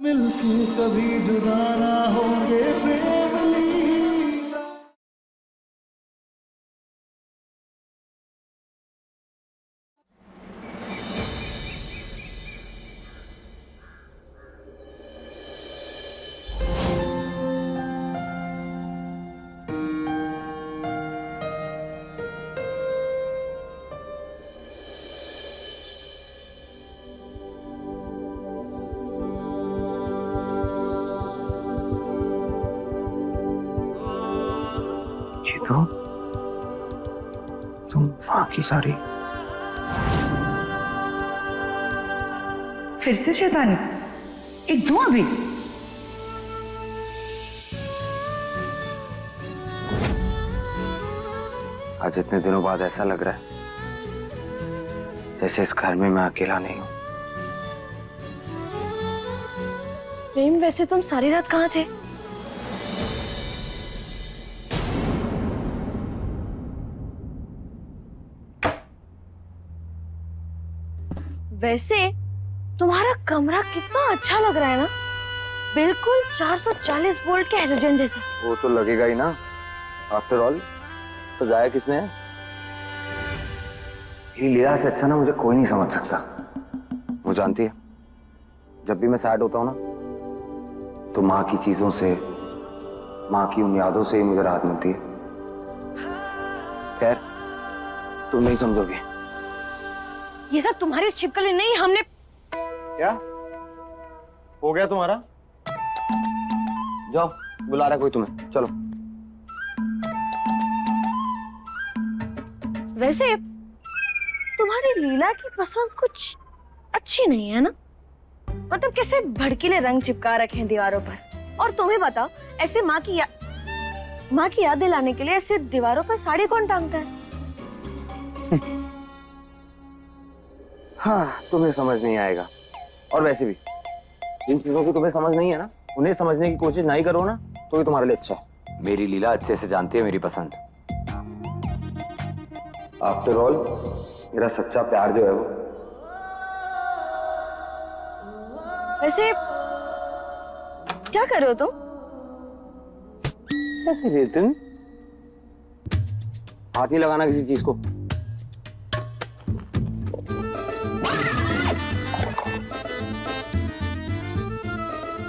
मिलके कभी जुदा ना होंगे प्रेम लीला। तो तुम बाकी सारी फिर से शैतानी। एक दो अभी। आज इतने दिनों बाद ऐसा लग रहा है जैसे इस घर में मैं अकेला नहीं हूँ। प्रेम, वैसे तुम सारी रात कहाँ थे? वैसे तुम्हारा कमरा कितना अच्छा लग रहा है ना, बिल्कुल 440 वोल्ट के हैलोजन जैसा। वो तो लगेगा ही ना, आफ्टर ऑल सजाया किसने है? मेरी लीला से अच्छा ना मुझे कोई नहीं समझ सकता। वो जानती है जब भी मैं सैड होता हूँ ना तो माँ की चीजों से, माँ की उन यादों से ही मुझे राहत मिलती है। खैर तुम नहीं समझोगे। ये सब तुम्हारी छिपकली नहीं, हमने। क्या हो गया तुम्हारा? जाओ, बुला रहा कोई तुम्हें, चलो। वैसे तुम्हारी लीला की पसंद कुछ अच्छी नहीं है ना, मतलब कैसे भड़कीले रंग चिपका रखे हैं दीवारों पर। और तुम्हें बताओ, ऐसे माँ की याद दिलाने के लिए ऐसे दीवारों पर साड़ी कौन टांगता है? हाँ, तुम्हें समझ नहीं आएगा। और वैसे भी जिन चीजों की तुम्हें समझ नहीं है ना, उन्हें समझने की कोशिश नहीं करो ना तो ये तुम्हारे लिए अच्छा है। मेरी लीला अच्छे से जानती है मेरी पसंद। आफ्टर ऑल मेरा सच्चा प्यार जो है वो। वैसे क्या कर रहे हो तुम? तुम हाथ नहीं लगाना किसी चीज को।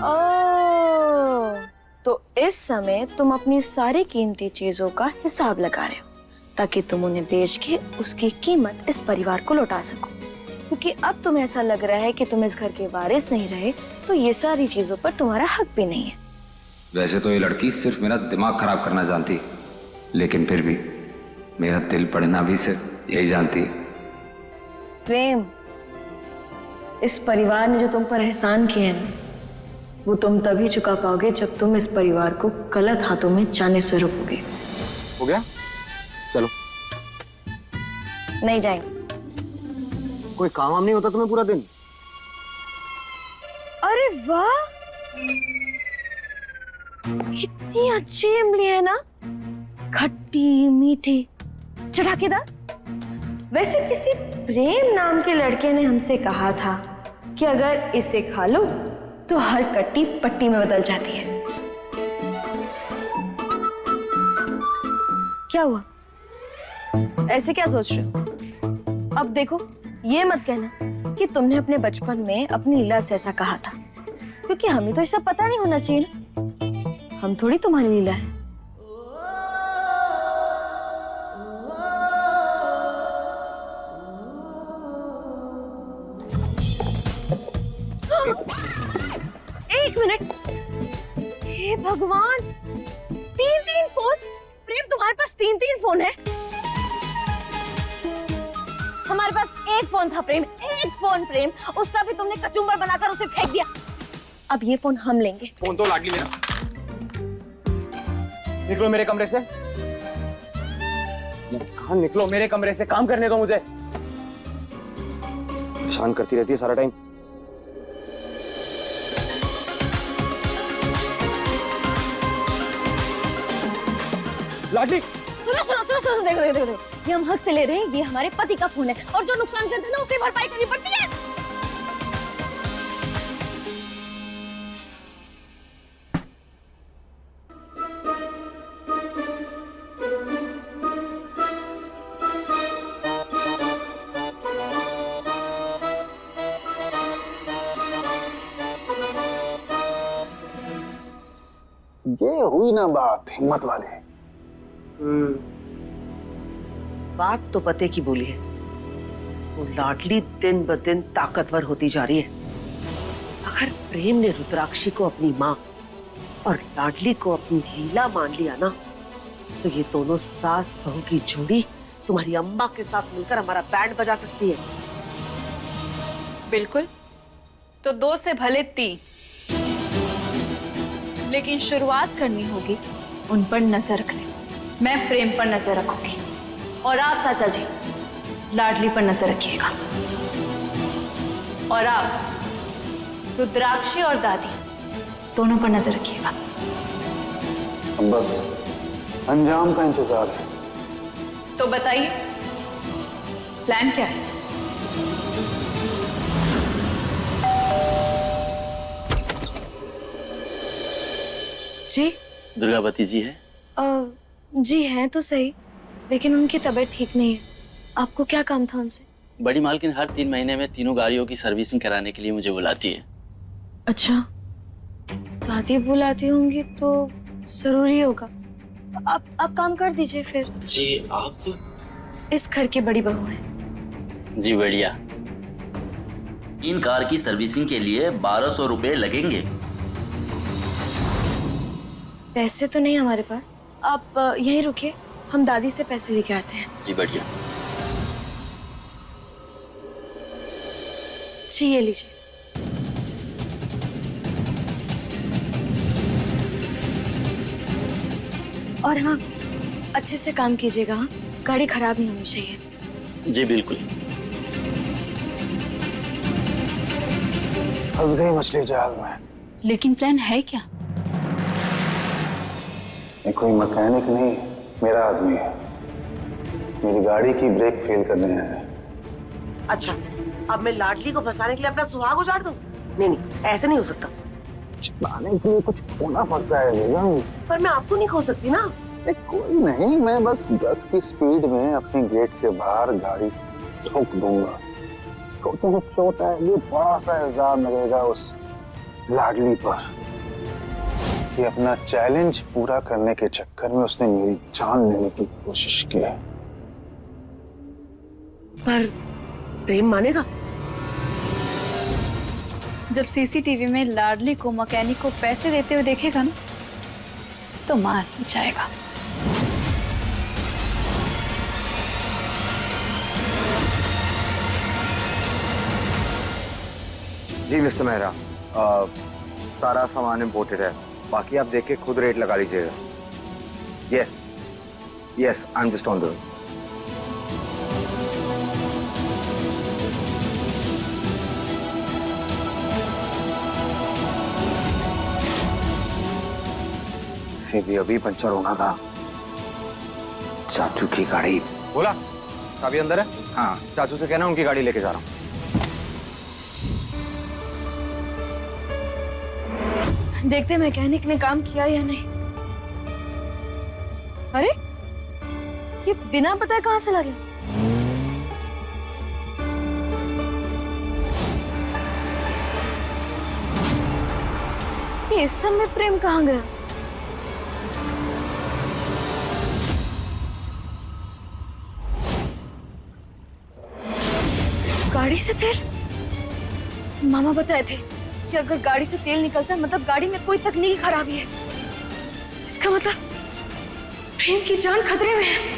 ओह, तो इस समय तुम अपनी सारी कीमती चीजों का हिसाब लगा रहे हो ताकि तुम उन्हें बेच के उसकी कीमत इस परिवार को लौटा सको, क्योंकि अब तुम्हें ऐसा लग रहा है कि तुम इस घर के वारिस नहीं रहे तो ये सारी चीजों पर तुम्हारा हक भी नहीं है। वैसे तो ये लड़की सिर्फ मेरा दिमाग खराब करना जानती है, लेकिन फिर भी मेरा दिल पढ़ना भी सिर्फ यही जानती है। प्रेम, इस परिवार ने जो तुम पर एहसान किए हैं वो तुम तभी चुका पाओगे जब तुम इस परिवार को गलत हाथों में जाने से रोकोगे। हो गया, चलो। नहीं जाएंगे। कोई काम वाम नहीं होता तुम्हें पूरा दिन? अरे वाह, कितनी अच्छी इमली है ना, खट्टी मीठी चटाकेदार। वैसे किसी प्रेम नाम के लड़के ने हमसे कहा था कि अगर इसे खा लो तो हर कट्टी पट्टी में बदल जाती है। क्या हुआ, ऐसे क्या सोच रहे हो? अब देखो, ये मत कहना कि तुमने अपने बचपन में अपनी लीला से ऐसा कहा था, क्योंकि हमें तो ये सब पता नहीं होना चाहिए ना। हम थोड़ी तुम्हारी लीला है। एक मिनट, हे भगवान, 3-3 फोन। प्रेम, तुम्हारे पास 3-3 फोन है? हमारे पास एक फोन था प्रेम, एक फोन प्रेम, उसका भी तुमने कचुम्बर बनाकर उसे फेंक दिया। अब ये फोन हम लेंगे। फोन तो लागी मेरा। निकलो मेरे कमरे से। कहाँ निकलो मेरे कमरे से, काम करने दो मुझे। परेशान करती रहती है सारा टाइम। लाडली, सुनो सुनो सुनो सुनो, देखो देखो देखो, ये हम हक से ले रहे हैं, ये हमारे पति का फोन है और जो नुकसान करते हैं ना उसे भरपाई करनी पड़ती है। ये हुई ना बात हिम्मत वाले। बात तो पते की बोली है। वो लाडली दिन ब दिन ताकतवर होती जा रही है। अगर प्रेम ने रुद्राक्षी को अपनी माँ और लाडली को अपनी लीला मान लिया ना, तो ये दोनों सास बहू की जोड़ी तुम्हारी अम्मा के साथ मिलकर हमारा बैंड बजा सकती है। बिल्कुल, तो 2 से भले 3, लेकिन शुरुआत करनी होगी उन पर नजर रखने से। मैं प्रेम पर नजर रखूंगी और आप चाचा जी लाडली पर नजर रखिएगा, और आप रुद्राक्षी और दादी दोनों पर नजर रखिएगा। अब बस अंजाम का इंतजार है। तो बताइए प्लान क्या है? जी दुर्गावती जी है? जी हैं तो सही, लेकिन उनकी तबीयत ठीक नहीं है। आपको क्या काम था उनसे? बड़ी मालकिन हर 3 महीने में तीनों गाड़ियों की सर्विसिंग कराने के लिए मुझे बुलाती है। अच्छा, दादी बुलाती होंगी तो जरूरी होगा। आप काम कर दीजिए फिर। जी आप? इस घर की बड़ी बहू है। जी बढ़िया। 3 कार की सर्विसिंग के लिए 1200 रुपए लगेंगे। पैसे तो नहीं हमारे पास, आप यहीं रुकिए, हम दादी से पैसे लेके आते हैं। जी बढ़िया। जी ये लीजिए। और हाँ, अच्छे से काम कीजिएगा। हाँ, गाड़ी खराब नहीं होनी चाहिए। जी बिल्कुल। फंस गई मछली जाल में। लेकिन प्लान है क्या? ये कोई मैकेनिक नहीं, मेरा आदमी है। मेरी गाड़ी की ब्रेक फेल करने आया है। अच्छा, अब मैं लाडली को फंसाने के लिए अपना सुहाग उजाड़ दूं? नहीं नहीं, ऐसे नहीं हो सकता। छिपाने के लिए कुछ खोना पड़ता है बेगम। पर मैं आपको नहीं खो सकती ना। कोई नहीं, मैं बस 10 की स्पीड में अपने गेट के बाहर गाड़ी ठोक दूंगा। छोटे से छोटा है, ये बड़ा सा इल्जाम लगेगा उस लाडली पर कि अपना चैलेंज पूरा करने के चक्कर में उसने मेरी जान लेने की कोशिश की है। पर प्रेम मानेगा? जब सीसीटीवी में लाडली को मैकेनिक को पैसे देते हुए देखेगा ना, तो मान ही जाएगा। जी मिस्टर मेहरा, सारा सामान इम्पोर्टेड है, बाकी आप देख के खुद रेट लगा लीजिएगा। Yes yes, I am just on the way. भी अभी पंचर होना था। चाचू की गाड़ी। बोला अभी अंदर है? हाँ, चाचू से कहना उनकी गाड़ी लेके जा रहा हूँ। देखते मैकेनिक ने काम किया या नहीं। अरे ये बिना बताए कहाँ चला गया? ये इस समय प्रेम कहाँ गया? गाड़ी से तेल? मामा बताए थे कि अगर गाड़ी से तेल निकलता है मतलब गाड़ी में कोई तकनीकी खराबी है। इसका मतलब प्रेम की जान खतरे में है।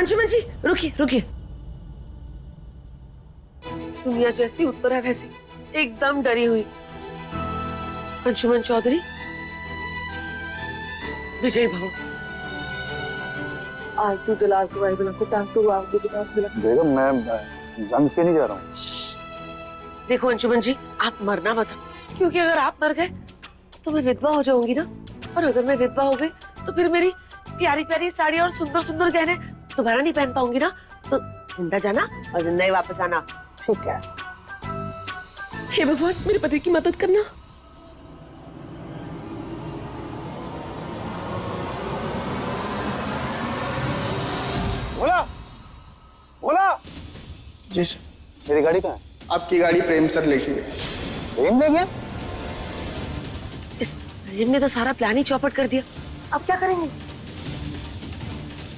अंशुमन जी रुकिए रुकिए। दुनिया जैसी उत्तर है वैसी, एकदम डरी हुई। अंशुमन चौधरी, विजय भव। आलतू जलालतू आई बिना कुटालतू आलतू जलालतू। बेगम मैं जंग पे नहीं जा रहा हूँ। देखो अंशुमन जी, आप मरना मत, क्योंकि अगर आप मर गए तो मैं विधवा हो जाऊंगी ना, और अगर मैं विधवा हो गई तो फिर मेरी प्यारी प्यारी साड़ी और सुंदर सुंदर गहने दोबारा नहीं पहन पाऊंगी ना। तो जिंदा जाना और जिंदा ही वापस आना, ठीक है? हे भगवान, मेरे पति की मदद करना। बोला बोला जी सर। मेरी गाड़ी कहाँ है? आपकी गाड़ी प्रेम सर लेके गए। प्रेम ले गया? इस प्रेम ने तो सारा प्लान ही चौपट कर दिया। अब क्या करेंगे?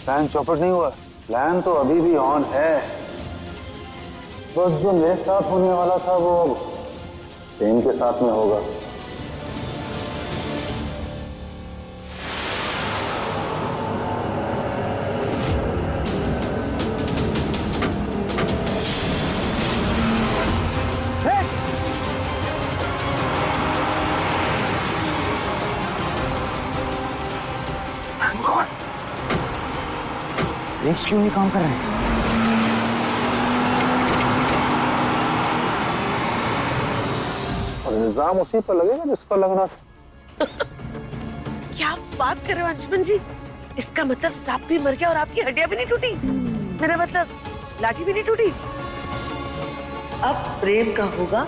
प्लान चौपट नहीं हुआ, प्लान तो अभी भी ऑन है। बस जो मेरे साथ होने वाला था वो प्रेम के साथ में होगा। ब्रेक्स क्यों नहीं काम कर रहे हैं? और इल्जाम उसी पर लगेगा जिस पर लगना था। क्या बात कर रहे हो अंशुमन जी? इसका मतलब सांप भी मर गया और आपकी हड्डियां भी नहीं टूटी? मेरा मतलब लाठी भी नहीं टूटी? अब प्रेम का होगा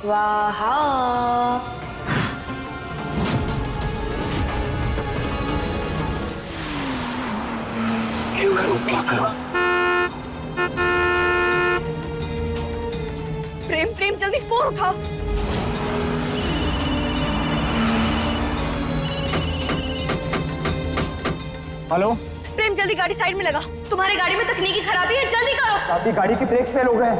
स्वाहा। प्रेम प्रेम जल्दी फोन उठाओ। हेलो, प्रेम जल्दी गाड़ी साइड में लगा। तुम्हारी गाड़ी में तकनीकी खराबी है, जल्दी करो। आपकी गाड़ी की ब्रेक फेल हो गए।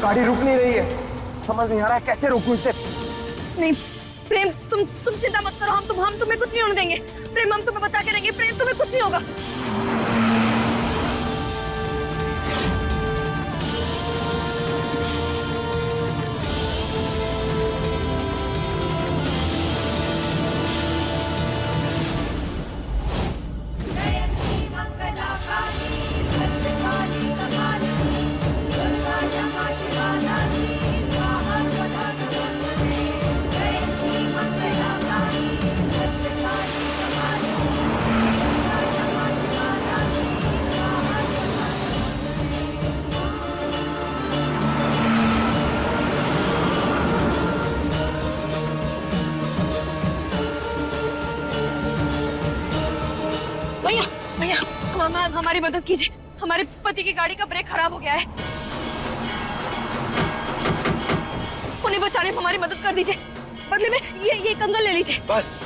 गाड़ी रुक नहीं रही है, समझ नहीं आ रहा है कैसे रोकूं इसे। नहीं प्रेम, तुम चिंता मत करो। हम तुम्हें कुछ नहीं होने देंगे। प्रेम, हम तुम्हें बचा के रहेंगे। प्रेम, तुम्हें कुछ नहीं होगा। हमारी मदद कीजिए। हमारे पति की गाड़ी का ब्रेक खराब हो गया है। उन्हें बचाने में हमारी मदद कर दीजिए। बदले में ये कंगन ले लीजिए। बस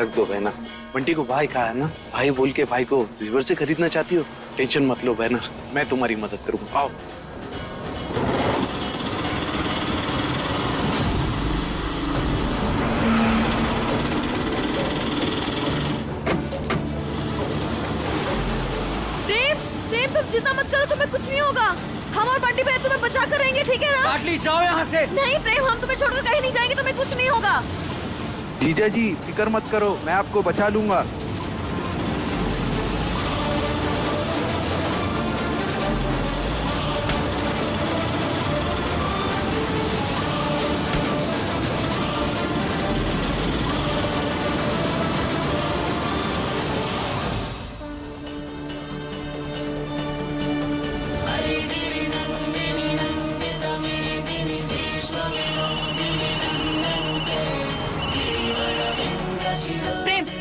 रख दो बहना। बंटी को भाई कहा है ना, भाई बोल के भाई को रिवर से खरीदना चाहती हो? टेंशन मत लो बहना, मैं तुम्हारी मदद करूंगा। आओ। तुम चिंता मत करो, तुम्हें कुछ नहीं होगा। हम और बंटी भाई तुम्हें बचा कर रहेंगे, ठीक है ना? लाडली जाओ यहाँ से। नहीं प्रेम, हम तुम्हें छोड़कर कहीं नहीं जाएंगे। तुम्हें कुछ नहीं होगा। जीजा जी फिक्र मत करो, मैं आपको बचा लूंगा।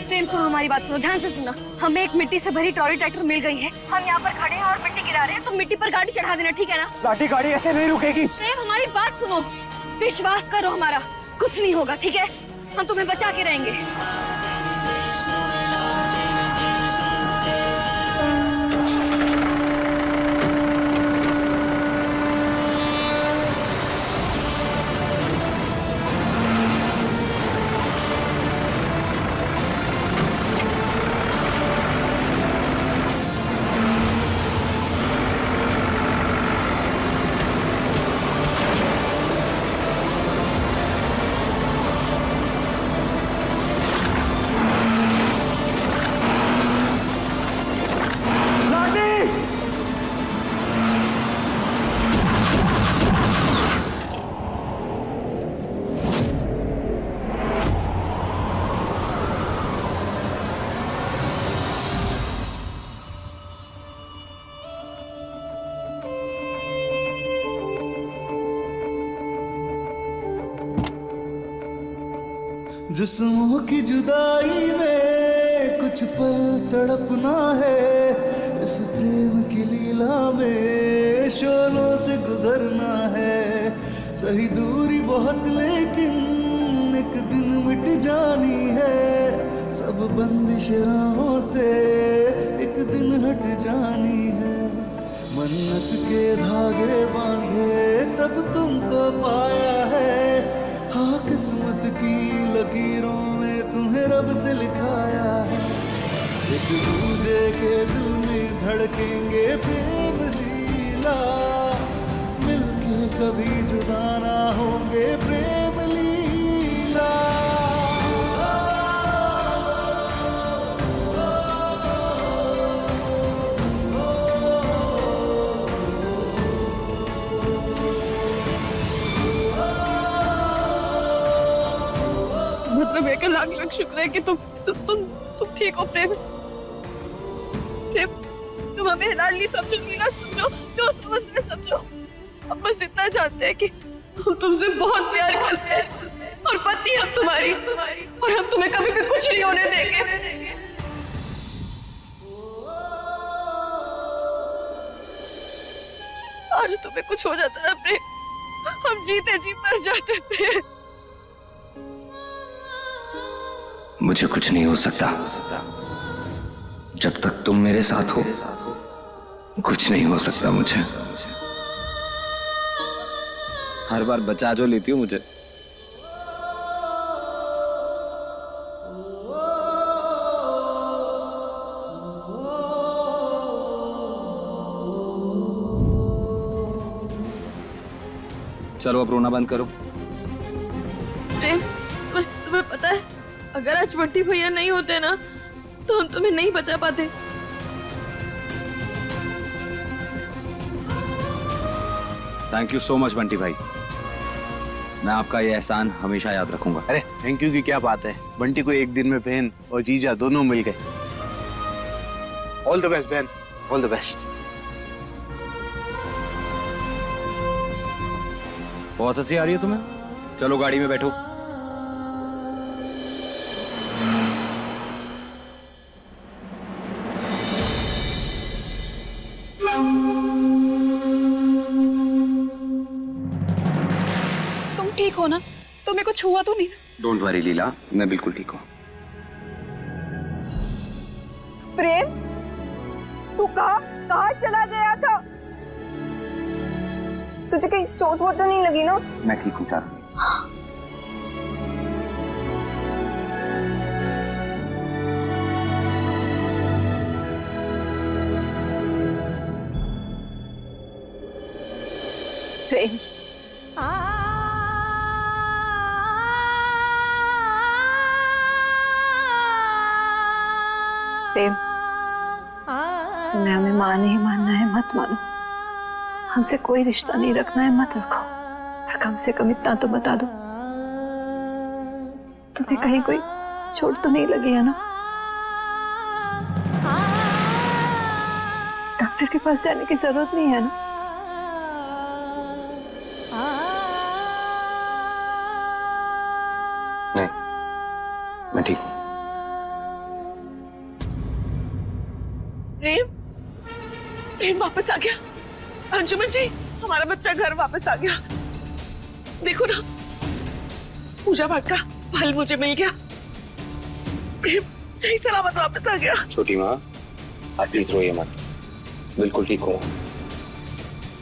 प्रेम सुनो, हमारी बात सुनो, ध्यान से सुनना। हमें एक मिट्टी से भरी ट्रॉली ट्रैक्टर मिल गई है। हम यहाँ पर खड़े हैं और मिट्टी गिरा रहे हैं, तो मिट्टी पर गाड़ी चढ़ा देना, ठीक है ना? लाठी गाड़ी ऐसे नहीं रुकेगी। प्रेम हमारी बात सुनो, विश्वास करो हमारा, कुछ नहीं होगा, ठीक है? हम तुम्हें बचा के रहेंगे। जिस्मों की जुदाई में कुछ पल तड़पना है, इस प्रेम की लीला में शोलों से गुजरना है। सही दूरी बहुत लेकिन एक दिन मिट जानी है, सब बंदिश राहों से एक दिन हट जानी है। मन्नत के धागे बांधे तब तुमको पाया है, हाँ किस्मत की लकीरों में तुम्हें रब से लिखाया है। एक दूजे के दिल में धड़केंगे प्रेम लीला, मिलके कभी जुदा ना होंगे प्रेम लीला। मतलब एक लाख लाख शुक्र है कि तुम ठीक हो प्रेम। प्रेम, तुम हमें लाडली समझोगी ना, समझो, जो समझना है समझो। अब बस इतना जानते हैं कि हम तुमसे बहुत प्यार करते हैं और पत्नी हम तुम्हारी, और हम तुम्हें कभी भी कुछ नहीं होने देंगे। आज तुम्हें कुछ हो जाता है प्रेम, हम जीते जी मर जाते प्रेम। मुझे कुछ नहीं हो सकता जब तक तुम मेरे साथ हो। कुछ नहीं हो सकता मुझे। हर बार बचा जो लेती हो मुझे। चलो अब रोना बंद करो। प्रेम, तुम्हें पता है अगर आज बंटी भैया नहीं होते ना तो हम तुम्हें नहीं बचा पाते। Thank you so much Bunty भाई, मैं आपका ये एहसान हमेशा याद रखूंगा। अरे थैंक यू की क्या बात है, बंटी को एक दिन में बहन और जीजा दोनों मिल गए। ऑल द बेस्ट बहन, ऑल द बेस्ट। बहुत हंसी आ रही है तुम्हें, चलो गाड़ी में बैठो। तुम ठीक हो ना? तुम्हें कुछ हुआ तो नहीं? डोंट वरी लीला, मैं बिल्कुल ठीक हूँ। प्रेम, तू कहाँ चला गया था? तुझे कहीं चोट वोट तो नहीं लगी ना? मैं ठीक हूँ चार। प्रेम, प्रेम, तुम्हें हमें माने ही मानना है, मत मानो। हमसे कोई रिश्ता नहीं रखना है, मत रखो। पर कम से कम इतना तो बता दो, तुम्हें कहीं कोई चोट तो नहीं लगी है ना? डॉक्टर के पास जाने की जरूरत नहीं है ना? नहीं, मैं ठीक हूँ। प्रेम, प्रेम वापस आ गया। अंजुमन जी, हमारा बच्चा घर वापस आ गया। देखो ना, पूजा पाठ का फल मुझे मिल गया। प्रेम सही सलामत वापस आ गया। छोटी माँ, आप प्लीज रोइए मत, बिल्कुल ठीक हो।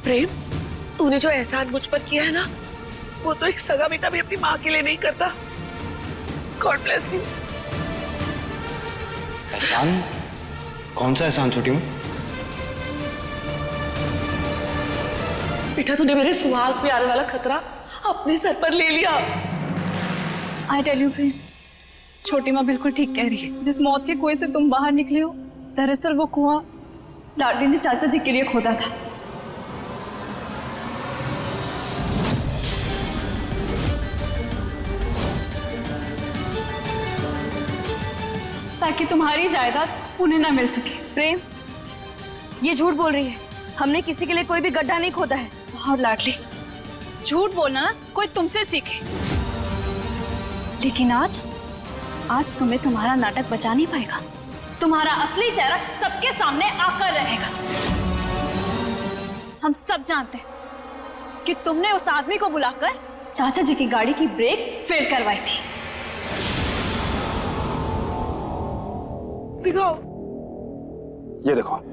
प्रेम, तूने जो एहसान मुझ पर किया है ना, वो तो एक सगा बेटा भी अपनी माँ के लिए नहीं करता। God bless you. एहसान? कौन सा एहसान छोटी माँ? बेटा, तूने मेरे सुहाग पे आने वाला खतरा अपने सर पर ले लिया। आई टेल यू प्रेम, छोटी माँ बिल्कुल ठीक कह रही है। जिस मौत के कुएं से तुम बाहर निकले हो, दरअसल वो कुआं लाडली ने चाचा जी के लिए खोदा था। ताकि तुम्हारी जायदाद उन्हें ना मिल सके। प्रेम, ये झूठ बोल रही है। हमने किसी के लिए कोई भी गड्ढा नहीं खोदा है। और लाडली, झूठ बोलना ना कोई तुमसे सीखे, लेकिन आज आज तुम्हें तुम्हारा नाटक बचा नहीं पाएगा। तुम्हारा असली चेहरा सबके सामने आकर रहेगा। हम सब जानते हैं कि तुमने उस आदमी को बुलाकर चाचा जी की गाड़ी की ब्रेक फेल करवाई थी। दिखाओ। ये देखो।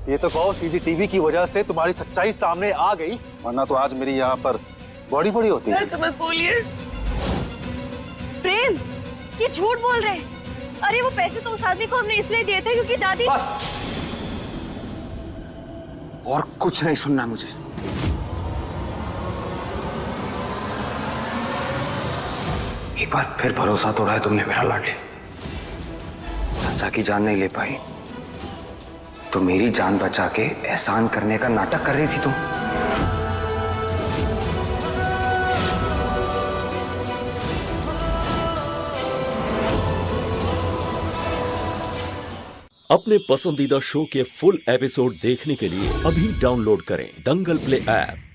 ये तो कहो सीसीटीवी की वजह से तुम्हारी सच्चाई सामने आ गई, वरना तो आज मेरी यहाँ पर बॉडी बड़ी होती है। ऐसे मत बोलिए। प्रेम, ये झूठ बोल रहे हैं। अरे वो पैसे तो उस आदमी को हमने इसलिए दिए थे क्योंकि दादी। और कुछ नहीं सुनना मुझे। एक बार फिर भरोसा तोड़ा है तुमने मेरा लाडली। चाचा की जान नहीं ले पाई तो मेरी जान बचा के एहसान करने का नाटक कर रही थी तुम। अपने पसंदीदा शो के फुल एपिसोड देखने के लिए अभी डाउनलोड करें दंगल प्ले ऐप।